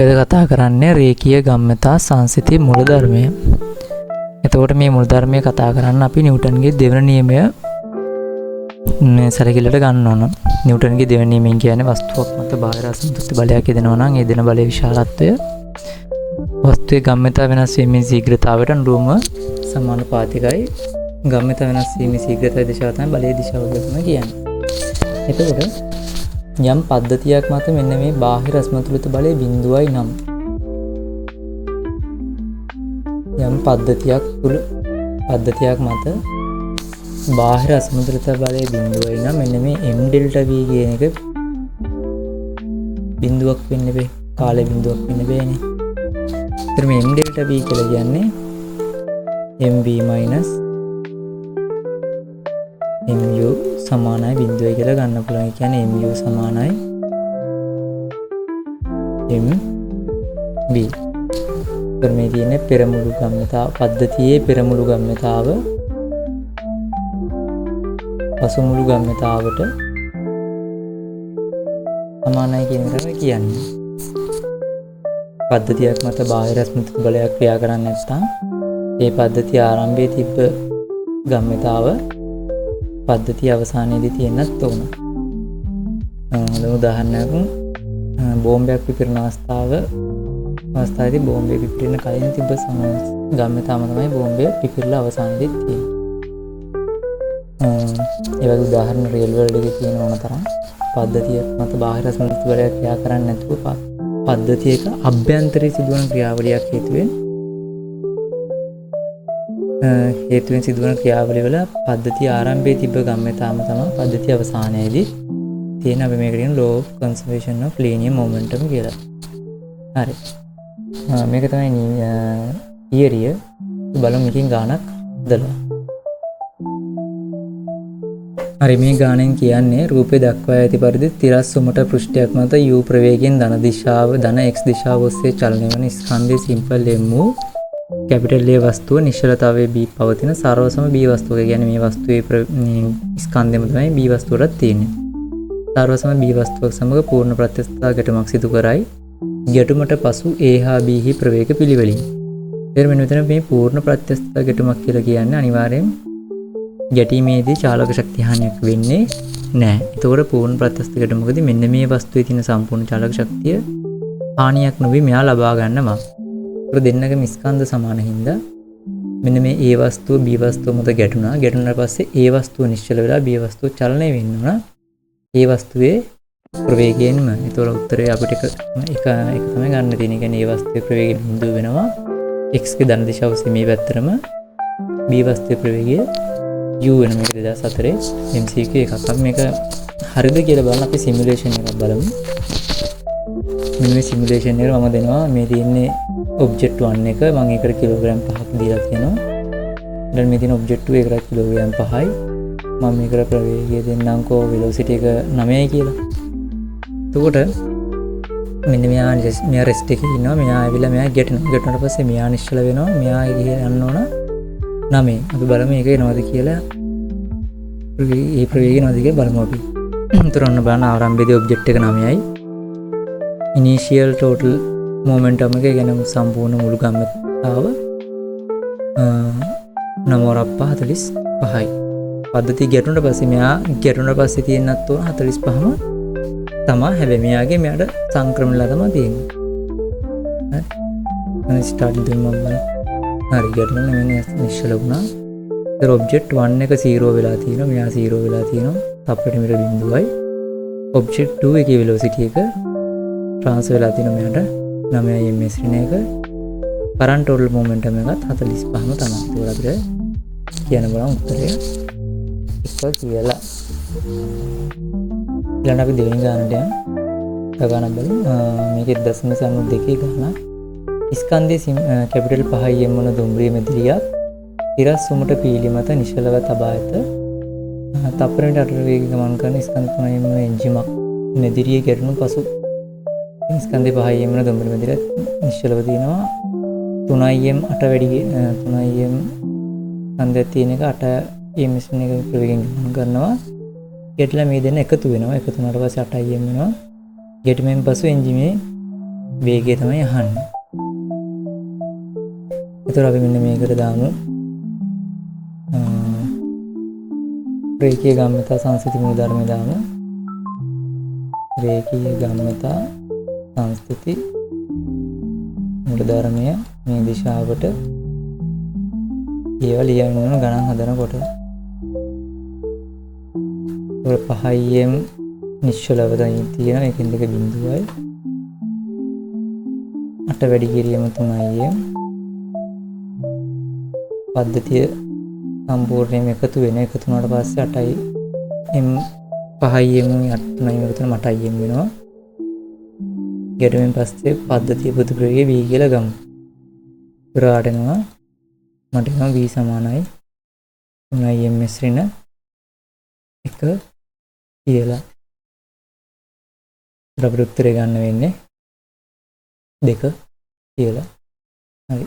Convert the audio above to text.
අද කතා කරන්නේ රේඛීය ගම්‍යතා සංසිතිය මූලධර්මය. එතකොට මේ මූලධර්මය කතා කරන්න අපි නිව්ටන්ගේ දෙවන නියමය සැලකිල්ලට ගන්න ඕන. නිව්ටන්ගේ දෙවන නියමයෙන් කියන්නේ වස්තුවක් මත බාහිර අසන්තුෂ්ටි බලයක් යෙදෙනවා නම් ඒ දෙන බලයේ විශාලත්වය වස්තුවේ ගම්‍යතා වෙනස් වීමේ ශීඝ්‍රතාවයට අනුරූපව සමානුපාතිකයි. ගම්‍යතා වෙනස් වීමේ ශීඝ්‍රතාවය දිශාව තමයි බලයේ දිශාව කියලා කියන්නේ. එතකොට යම් පද්ධතියක් මත මෙන්න මේ බාහිර අසමතුලිත බලය බිඳුවයි නම් යම් පද්ධතියක් මත බාහිර අසමතුලිත බලය බිඳුවයි නම් මෙන්න මේ m delta v කියන එක බිඳුවක් වෙන්න බෑ, කාලේ බිඳුවක් වෙන්න බෑනේ. ඒතර මේ m delta v කියලා කියන්නේ mv mu සමානයි බිඳුවයි කියලා ගන්න පුළුවන්. ඒ කියන්නේ mu සමානයි mv. ඒතර මේ තියෙන්නේ පෙරමුළු ගම්‍යතාව පද්ධතියේ පෙරමුළු ගම්‍යතාව පසුමුළු ගම්‍යතාවට සමානයි කියන එක තමයි කියන්නේ. පද්ධතියක් මත බාහිර අසමතුලිත බලයක් ක්‍රියා කරන්නේ නැත්නම් ඒ පද්ධතිය ආරම්භයේ තිබ්බ ගම්‍යතාව පද්ධතිය අවසානයේදී තියෙන්නත් ඕන. උදාහරණයක් බෝම්බයක් පිපිරෙන අවස්ථාවේදී බෝම්බය පිපිරෙන කලින් තිබ්බ ගම්‍යතාවම තමයි බෝම්බය පිපිරලා අවසානයේදී තියෙන්නේ. ඒ වගේ උදාහරණ රියල් වර්ල්ඩ් එකේ තියෙන ඕන තරම් පද්ධතියක් මත බාහිර අසමතුලිත බලයක් ක්‍රියා කරන්නේ නැතුව පද්ධතියක අභ්‍යන්තරයේ සිදුවන ක්‍රියාවලියක් හේතුවෙන් සිදුවන ක්‍රියාවලිය වල පද්ධතිය ආරම්භයේ තිබ්බ ගම්‍යතාවම තමයි පද්ධතිය අවසානයේදී තියෙන අපි මේකට කියන law of conservation of linear momentum කියලා. හරි. මේක තමයි තියරිය. බලමු මේකෙන් ගානක් හදලා. හරි, මේ ගානෙන් කියන්නේ රූපේ දක්වා ඇති පරිදි තිරස් සුමට පෘෂ්ඨයක් මත u ප්‍රවේගයෙන් ධන x දිශාව ඔස්සේ චලනය වන ස්කන්ධයේ සිම්පල් m වූ කැපිටල් A වස්තුව නිශ්චලතාවයේ B පවතින සර්වසම B වස්තුවක. කියන්නේ මේ වස්තුවේ ස්කන්ධෙම තමයි B වස්තුවටත් තියෙන්නේ. සර්වසම B වස්තුවක් සමග පූර්ණ ප්‍රත්‍යස්ථතා ගැටුමක් සිදු කරයි. ගැටුමට පසු A හා B හි ප්‍රවේග පිළිවෙලින්. ඊට මෙතන මේ පූර්ණ ප්‍රත්‍යස්ථතා ගැටුමක් කියලා කියන්නේ අනිවාර්යෙන් ගැටීමේදී චාලක ශක්තිය හානියක් වෙන්නේ නැහැ. ඒතකොට පූර්ණ ප්‍රත්‍යස්ථ ගැටුමකදී මෙන්න මේ වස්තුවේ තියෙන සම්පූර්ණ චාලක ශක්තිය හානියක් නොවි මෙයා ලබා ගන්නවා. දෙන්නගම ස්කන්ධ සමාන හින්දා මෙන්න මේ A වස්තුව B වස්තුව මත ගැටුණා. ගැටුණාට පස්සේ A වස්තුව නිශ්චල වෙලා B වස්තුව චලනය වෙන්න උනා A වස්තුවේ ප්‍රවේගයෙන්ම. ඒතකොට උත්තරේ අපිට එක තමයි ගන්න තියෙන්නේ. කියන්නේ A වස්තුවේ ප්‍රවේගය බිඳුව වෙනවා x ගේ ධන දිශාව ඔස්සේ මේ පැත්තටම B වස්තුවේ ප්‍රවේගය u වෙන මේක 2004 MCQ එකක්. අපි මේක හරිද කියලා බලන්න අපි සිමුලේෂන් එකක් බලමු. මෙන්න මේ සිමුලේෂන් එක මම දෙනවා. මේ තියෙන්නේ ඔබ්ජෙක්ට් 1 එක මම ඒකට කිලෝග්‍රෑම් 5ක් දීලා තියෙනවා. දැන් මේ තියෙන ඔබ්ජෙක්ට් 2 ඒකට කිලෝග්‍රෑම් 5යි. මම මේකට ප්‍රවේගය දෙන්නම්කෝ වෙලොසිටි එක 9යි කියලා. එතකොට මෙන්න මෙයා රෙස්ට් එකේ ඉන්නවා. මෙයා ආවිලා මෙයා ගැටෙනවා. ගැටුණාට පස්සේ මෙයා නිශ්චල වෙනවා. මෙයා ගිහින් යන්න ඕන 9. අපි බලමු මේක එනවද කියලා. මේ ප්‍රවේගය එනවද කියලා බලමු අපි. උතර ඔන්න බලන්න ආරම්භයේදී ඔබ්ජෙක්ට් එක 9යි. ඉනිෂියල් ටෝටල් මොමන්ටම් එක ගැන සම්පූර්ණ මුළු ගම්‍යතාව 9.45යි. පද්ධතිය ගැටුණාට පස්සේ මෙයා ගැටුණාට පස්සේ තියෙන්නත් ඕන 45ම තමයි. හැබැයි මෙයාට සංක්‍රමණලා තමයි තියෙන්නේ. හරි. මම ස්ටාර්ට් දෙන්නම් බලන්න. හරි, ගැටුණා මෙන්න නිශ්චල වුණා. ඒතර ඔබ්ජෙක්ට් 1 එක 0 වෙලා තියෙනවා. මෙයා 0 වෙලා තියෙනවා. තප්පරෙට මෙතන බිඳුවයි. ඔබ්ජෙක්ට් 2 එකේ වෙලොසිටි එක ට්‍රාන්ස්ෆර් වෙලා තියෙනවා මෙයාට 9යි ms ඍණ එක. කරන්ට් ටෝටල් මොමන්ටම් එකත් 45ම තමයි. ඒක අපිට කියන්න බලමු උත්තරය එක කියලා. ඊළඟ අපි දෙවෙනි ගානට යමු. ගානක් බලමු. මේකේ 0.92 ගානක්. ස්කන්ධයේ කැපිටල් 5 m වන දුම්රිය මෙදිරියක් තිරස් සුමට පීලි මත නිශ්චලව තබා ඇත. තප්පරයට 8 වේග ගමන් කරන ස්කන්ධ 5 m වන එන්ජිමක් මෙදිරියේ ගැටුණු පසු ස්කන්ධේ 5 m වන දුම්රිය මෙදිරිය නිශ්චලව තියෙනවා. 3m 8 වැඩි 3m ස්කන්ධයක් තියෙන එක 8 ms එක ප්‍රවේගයෙන් ගමන් කරනවා. ගැටලා මේ දෙන්න එකතු වෙනවා. එකතු වුණාට පස්සේ 8im වෙනවා. ගැටීමෙන් පසු එන්ජිමේ වේගය තමයි අහන්නේ. එතකොට අපි මෙන්න මේකට දාමු රේඛීය ගම්‍යතා සංස්ථිති මූලධර්මය දාමු. රේඛීය ගම්‍යතා සංස්ථිති මූලධර්මය මේ දිශාවට ඒවා ලියන්න ඕන ගණන් හදනකොට. ඔය 5m නිශ්චලව තියෙන එකෙන් 2 බිඳුවයි 8 වැඩි කිරීම 3m පද්ධතිය සම්පූර්ණයෙන්ම එකතු වුණාට පස්සේ 8යි m 5m 8යි එකතු වෙන 8im වෙනවා. ඊට පස්සේ පද්ධතිය පොදු ප්‍රවේගය v කියලා ගමු. පුරාට එනවා මට එනවා v සමානයි 3ms ඍණ 1 කියලා. අපිට උත්තරේ ගන්න වෙන්නේ 2 කියලා. හරි.